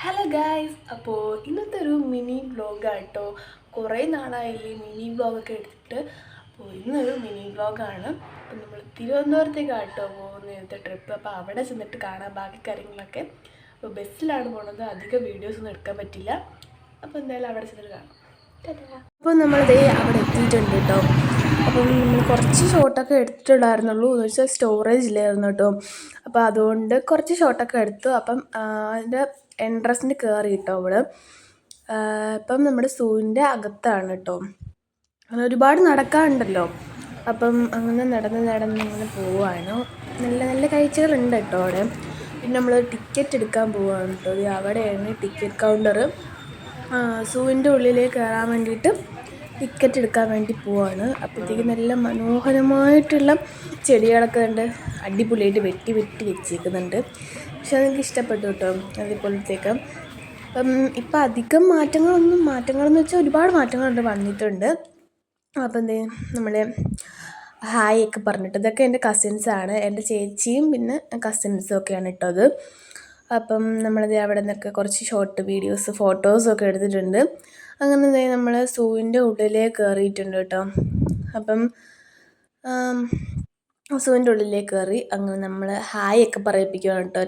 Hello guys, അപ്പോൾ ഇന്നത്തെ ഒരു മിനി വ്ളോഗാട്ടോ. കുറേ നാളായില്ലേ മിനി വ്ളോഗൊക്കെ എടുത്തിട്ട്. അപ്പോൾ ഇന്നൊരു മിനി വ്ളോഗാണ്. അപ്പം നമ്മൾ തിരുവനന്തപുരത്തേക്കാട്ടോ പോകുന്ന ഇന്നത്തെ ട്രിപ്പ്. അപ്പോൾ അവിടെ ചെന്നിട്ട് കാണാൻ ബാക്കി കാര്യങ്ങളൊക്കെ. അപ്പോൾ ബസ്സിലാണ് പോകുന്നത്, അധികം വീഡിയോസൊന്നും എടുക്കാൻ പറ്റില്ല. അപ്പോൾ എന്തായാലും അവിടെ ചെന്നിട്ട് കാണാം. അപ്പോൾ നമ്മളിതേ അവിടെ എത്തിയിട്ടുണ്ട് കേട്ടോ. അപ്പം നമ്മൾ കുറച്ച് ഷോട്ടൊക്കെ എടുത്തിട്ടുണ്ടായിരുന്നുള്ളൂ എന്ന് വെച്ചാൽ സ്റ്റോറേജ് ഇല്ലായിരുന്നു കേട്ടോ. അപ്പോൾ അതുകൊണ്ട് കുറച്ച് ഷോട്ടൊക്കെ എടുത്തു. അപ്പം അതിൻ്റെ എൻട്രൻസിന് കയറി കേട്ടോ അവിടെ. ഇപ്പം നമ്മുടെ സൂവിൻ്റെ അകത്താണ് കേട്ടോ. അങ്ങനെ ഒരുപാട് നടക്കാനുണ്ടല്ലോ. അപ്പം അങ്ങനെ നടന്ന് ഇങ്ങനെ പോവുകയാണ്. നല്ല നല്ല കാഴ്ചകളുണ്ട് കേട്ടോ അവിടെ. പിന്നെ നമ്മൾ ടിക്കറ്റ് എടുക്കാൻ പോവുകയാണ് കേട്ടോ. അവിടെയാണ് ടിക്കറ്റ് കൗണ്ടർ. സൂവിൻ്റെ ഉള്ളിലേക്ക് കയറാൻ വേണ്ടിയിട്ട് ടിക്കറ്റ് എടുക്കാൻ വേണ്ടി പോവാണ്. അപ്പോഴത്തേക്ക് നല്ല മനോഹരമായിട്ടുള്ള ചെടികളൊക്കെ ഉണ്ട്, അടിപൊളിയായിട്ട് വെട്ടി വെച്ചേക്കുന്നുണ്ട്. പക്ഷെ അതെനിക്ക് ഇഷ്ടപ്പെട്ടു കേട്ടോ, അതേപോലത്തേക്ക്. അപ്പം ഇപ്പം അധികം മാറ്റങ്ങളെന്ന് വെച്ചാൽ ഒരുപാട് മാറ്റങ്ങളുണ്ട് വന്നിട്ടുണ്ട്. അപ്പം എന്തേ നമ്മൾ ഹായ് ഒക്കെ പറഞ്ഞിട്ട്, ഇതൊക്കെ എൻ്റെ കസിൻസാണ്, എൻ്റെ ചേച്ചിയും പിന്നെ കസിൻസും ഒക്കെയാണ് ഇട്ടത്. അപ്പം നമ്മളത് അവിടെ നിന്നൊക്കെ കുറച്ച് ഷോർട്ട് വീഡിയോസ് ഫോട്ടോസൊക്കെ എടുത്തിട്ടുണ്ട്. അങ്ങനെ നമ്മൾ സൂവിൻ്റെ ഉള്ളിലേക്ക് കയറിയിട്ടുണ്ട് കേട്ടോ. അപ്പം സൂവിൻ്റെ ഉള്ളിലേക്ക് കയറി അങ്ങനെ നമ്മൾ ഹായ് ഒക്കെ പറയിപ്പിക്കുകയാണ് കേട്ടോ.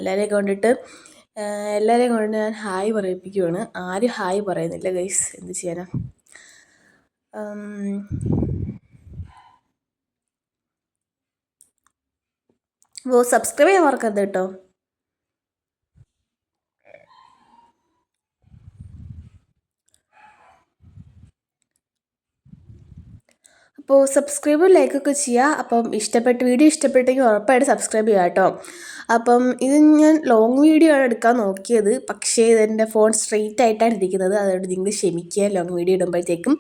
എല്ലാവരെയും കൊണ്ട് ഞാൻ ഹായ് പറയിപ്പിക്കുകയാണ്. ആരും ഹായ് പറയുന്നില്ല ഗൈസ്, എന്ത് ചെയ്യാനാ. സബ്സ്ക്രൈബ് ചെയ്യാൻ മറക്കരുത് കേട്ടോ. അപ്പോൾ സബ്സ്ക്രൈബ് ലൈക്കൊക്കെ ചെയ്യുക. അപ്പം വീഡിയോ ഇഷ്ടപ്പെട്ടെങ്കിൽ ഉറപ്പായിട്ട് സബ്സ്ക്രൈബ് ചെയ്യുക കേട്ടോ. അപ്പം ഇത് ഞാൻ ലോങ് വീഡിയോ ആണ് എടുക്കാൻ നോക്കിയത്, പക്ഷേ ഇതെൻ്റെ ഫോൺ സ്ട്രെയിറ്റ് ആയിട്ടാണ് ഇരിക്കുന്നത്. അതുകൊണ്ട് നിങ്ങൾ ക്ഷമിക്കുക ലോങ് വീഡിയോ ഇടുമ്പോഴത്തേക്കും.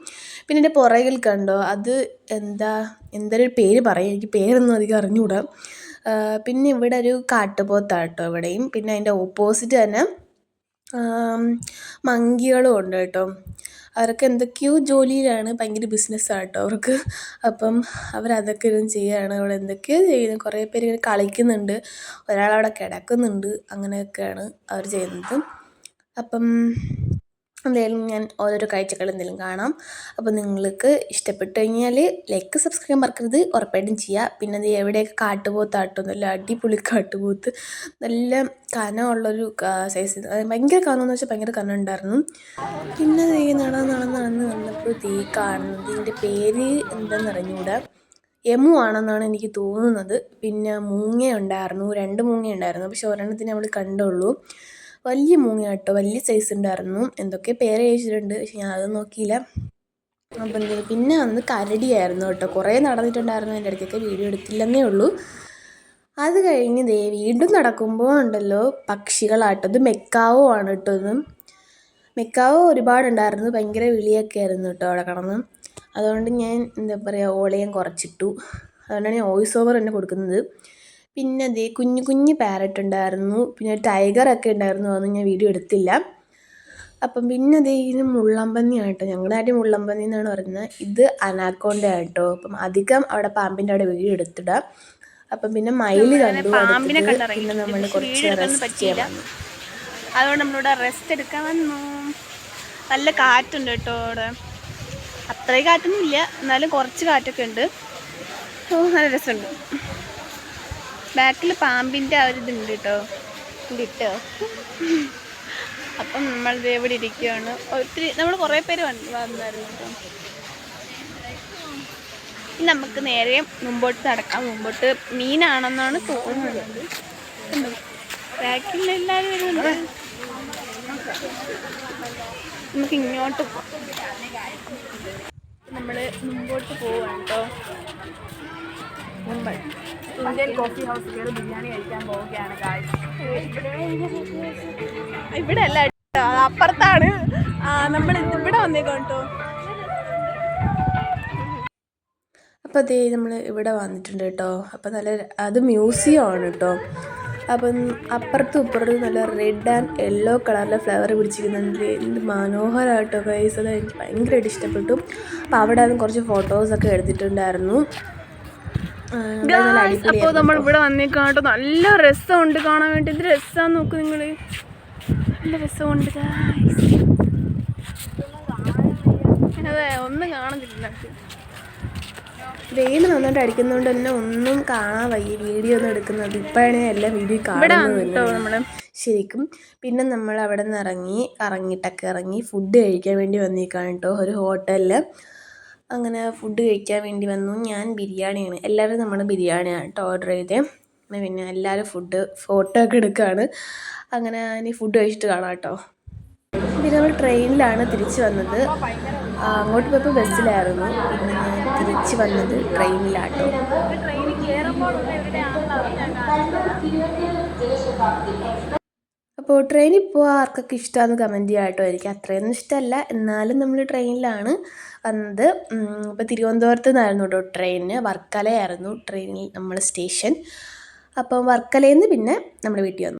പിന്നെ എൻ്റെ പുറകിൽ കണ്ടോ, അത് എന്തൊരു പേര് പറയും, എനിക്ക് പേരൊന്നും അധികം അറിഞ്ഞുകൂടാ. പിന്നെ ഇവിടെ ഒരു കാട്ടുപോത്താണ് കേട്ടോ ഇവിടെയും. പിന്നെ അതിൻ്റെ ഓപ്പോസിറ്റ് തന്നെ മങ്കികളും ഉണ്ട് കേട്ടോ. അവരൊക്കെ എന്തൊക്കെയോ ജോലിയിലാണ്, ഭയങ്കര ബിസിനസ്സാണ് കേട്ടോ അവർക്ക്. അപ്പം അവരതൊക്കെ ഇരുന്ന് ചെയ്യുകയാണ്, അവിടെ എന്തൊക്കെയോ ചെയ്യുന്നത്. കുറേ പേര് ഇങ്ങനെ കളിക്കുന്നുണ്ട്, ഒരാളവിടെ കിടക്കുന്നുണ്ട്. അങ്ങനെയൊക്കെയാണ് അവർ ചെയ്യുന്നത്. അപ്പം എന്തായാലും ഞാൻ ഓരോരോ കാഴ്ചകൾ എന്തെങ്കിലും കാണാം. അപ്പോൾ നിങ്ങൾക്ക് ഇഷ്ടപ്പെട്ടു കഴിഞ്ഞാൽ ലൈക്ക് സബ്സ്ക്രൈബ് മറക്കരുത്, ഉറപ്പായിട്ടും ചെയ്യുക. പിന്നെ അത് എവിടെയൊക്കെ കാട്ടുപോത്താട്ടോ, നല്ല അടിപൊളി കാട്ടുപോത്ത്, നല്ല കനമുള്ളൊരു സൈസ്. ഭയങ്കര കനമെന്ന് വെച്ചാൽ ഭയങ്കര കനം ഉണ്ടായിരുന്നു. പിന്നെ നടന്ന് വന്നപ്പോൾ കാണുന്നത്, ഇതിൻ്റെ പേര് എന്താണെന്ന് അറിഞ്ഞുകൂടാ, എമു ആണെന്നാണ് എനിക്ക് തോന്നുന്നത്. പിന്നെ മൂങ്ങ ഉണ്ടായിരുന്നു, 2 മൂങ്ങ ഉണ്ടായിരുന്നു. പക്ഷെ ഒരെണ്ണത്തിന് നമ്മൾ കണ്ടുള്ളൂ. വലിയ മൂങ്ങ കേട്ടോ, വലിയ സൈസ് ഉണ്ടായിരുന്നു. എന്തൊക്കെ പേര് കഴിച്ചിട്ടുണ്ട്, പക്ഷെ ഞാൻ അത് നോക്കിയില്ല. അപ്പം പിന്നെ വന്ന് കരടിയായിരുന്നു കേട്ടോ. കുറേ നടന്നിട്ടുണ്ടായിരുന്നു, അതിൻ്റെ ഇടയ്ക്കൊക്കെ വീഡിയോ എടുത്തില്ലെന്നേ ഉള്ളൂ. അത് കഴിഞ്ഞ് വീണ്ടും നടക്കുമ്പോൾ ഉണ്ടല്ലോ പക്ഷികളാട്ടോ. ഇത് മെക്കാവോ ആണ് കേട്ടോ. ഇത് മെക്കാവോ ഒരുപാടുണ്ടായിരുന്നു, ഭയങ്കര വിളിയൊക്കെ ആയിരുന്നു കേട്ടോ അവിടെ കിടന്ന്. അതുകൊണ്ട് ഞാൻ ഓളയും കുറച്ചിട്ടു. അതുകൊണ്ടാണ് ഞാൻ വോയിസ് ഓവർ തന്നെ കൊടുക്കുന്നത്. പിന്നെ കുഞ്ഞു പാരറ്റ് ഉണ്ടായിരുന്നു, പിന്നെ ടൈഗറൊക്കെ ഉണ്ടായിരുന്നു. അതൊന്നും ഞാൻ വീഡിയോ എടുത്തില്ല. അപ്പം പിന്നെ ഇത് മുള്ളമ്പന്നിയാണ് കേട്ടോ. ഞങ്ങളുടെ നാട്ടിൽ മുള്ളമ്പന്നി എന്നാണ് പറയുന്നത്. ഇത് അനാക്കോണ്ട കേട്ടോ. അപ്പം അധികം അവിടെ പാമ്പിൻ്റെ അവിടെ വീഡിയോ എടുത്തിടാം. അപ്പം പിന്നെ മയില് കണ്ടു, പിന്നെ നമ്മൾ കുറച്ച് റെസ്റ്റ് ചെയ്യാൻ വന്നു. അതുകൊണ്ട് നമ്മളിവിടെ റെസ്റ്റ് എടുക്കാൻ വന്നു. നല്ല കാറ്റുണ്ട് കേട്ടോ അവിടെ. അത്രയും കാറ്റൊന്നും ഇല്ല, എന്നാലും കുറച്ച് കാറ്റൊക്കെ ഉണ്ട്. നല്ല രസമുണ്ട്. ബാക്കിൽ പാമ്പിൻ്റെ ആ ഒരു ഇതുണ്ട് കേട്ടോ, കിട്ടോ. അപ്പം നമ്മൾ ഇവിടെ ഇരിക്കുകയാണ്. നമ്മൾ കുറേ പേര് വന്നായിരുന്നു കേട്ടോ. നമുക്ക് നേരെ മുമ്പോട്ട് നടക്കാം. മുമ്പോട്ട് മീനാണെന്നാണ് തോന്നുന്നത്. ബാക്കിൽ എല്ലാവരും വരുന്നുണ്ട്. നമുക്ക് ഇങ്ങോട്ട് പോകാം. നമ്മൾ മുമ്പോട്ട് പോവാണ് കേട്ടോ. മുംബൈ ഇന്ത്യൻ കോഫി ഹൗസ് കയറി ബിരിയാണി കഴിക്കാൻ പോവുകയാണ് ഗായ്സ്. ഇവിടെ അല്ല കേട്ടോ, അപ്പുറത്താണ്. നമ്മൾ ഇവിടെ വന്നേക്കാം കേട്ടോ. അപ്പോൾ നമ്മൾ ഇവിടെ വന്നിട്ടുണ്ട് കേട്ടോ. അപ്പം അത് മ്യൂസിയം ആണ് കേട്ടോ. അപ്പം അപ്പുറത്തും ഇപ്പുറത്തും നല്ല റെഡ് ആൻഡ് യെല്ലോ കളറിലെ ഫ്ലവർ പിടിച്ചിരിക്കുന്നുണ്ട്. എന്ത് മനോഹരമായിട്ടോ ഗൈസ്, അത് എനിക്ക് ഭയങ്കരമായിട്ട് ഇഷ്ടപ്പെട്ടു. അപ്പോൾ അവിടെ കുറച്ച് ഫോട്ടോസൊക്കെ എടുത്തിട്ടുണ്ടായിരുന്നു. അപ്പോൾ നമ്മൾ ഇവിടെ വന്നേക്കാം കേട്ടോ. നല്ല രസമുണ്ട് കാണാൻ വേണ്ടി. ഇത് രസമാണെന്ന് നോക്ക് നിങ്ങൾ. നല്ല രസമുണ്ട്. അതെ, ഒന്നും കാണുന്നില്ല. വെയിൽ നന്നായിട്ട് അടിക്കുന്നതുകൊണ്ട് തന്നെ ഒന്നും കാണാൻ വയ്യ വീഡിയോ ഒന്നും എടുക്കുന്നത്. ഇപ്പോഴാണ് എല്ലാം വീഡിയോ കാണുന്നത് തന്നെ ശരിക്കും. പിന്നെ നമ്മൾ അവിടെ നിന്ന് ഇറങ്ങി ഫുഡ് കഴിക്കാൻ വേണ്ടി വന്നിരിക്കുകയാണ് കേട്ടോ ഒരു ഹോട്ടലിൽ. അങ്ങനെ ഫുഡ് കഴിക്കാൻ വേണ്ടി വന്നു. ഞാൻ ബിരിയാണിയാണ്, എല്ലാവരും നമ്മൾ ബിരിയാണിയാണ് കേട്ടോ ഓർഡർ ചെയ്തത്. പിന്നെ എല്ലാവരും ഫോട്ടോ ഒക്കെ എടുക്കുകയാണ്. അങ്ങനെ ഇനി ഫുഡ് കഴിച്ചിട്ട് കാണാം കേട്ടോ. പിന്നെ നമ്മൾ ട്രെയിനിലാണ് തിരിച്ച് വന്നത്. അങ്ങോട്ട് പോയപ്പോൾ ബസ്സിലായിരുന്നു. പിന്നെ ഞാൻ തിരിച്ച് വന്നത് ട്രെയിനിലാട്ടോ. അപ്പോൾ ട്രെയിനിൽ പോകാൻ ആർക്കൊക്കെ ഇഷ്ടമാണെന്ന് കമൻറ്റ് ചെയ്യാം കേട്ടോ. എനിക്ക് അത്രയൊന്നും ഇഷ്ടമല്ല, എന്നാലും നമ്മൾ ട്രെയിനിലാണ് വന്നത്. ഇപ്പോൾ തിരുവനന്തപുരത്ത് നിന്നായിരുന്നു കേട്ടോ ട്രെയിന്. വർക്കലയായിരുന്നു ട്രെയിനിൽ നമ്മൾ സ്റ്റേഷൻ. അപ്പം വർക്കലയിൽ നിന്ന് പിന്നെ നമ്മുടെ വീട്ടിൽ വന്നു.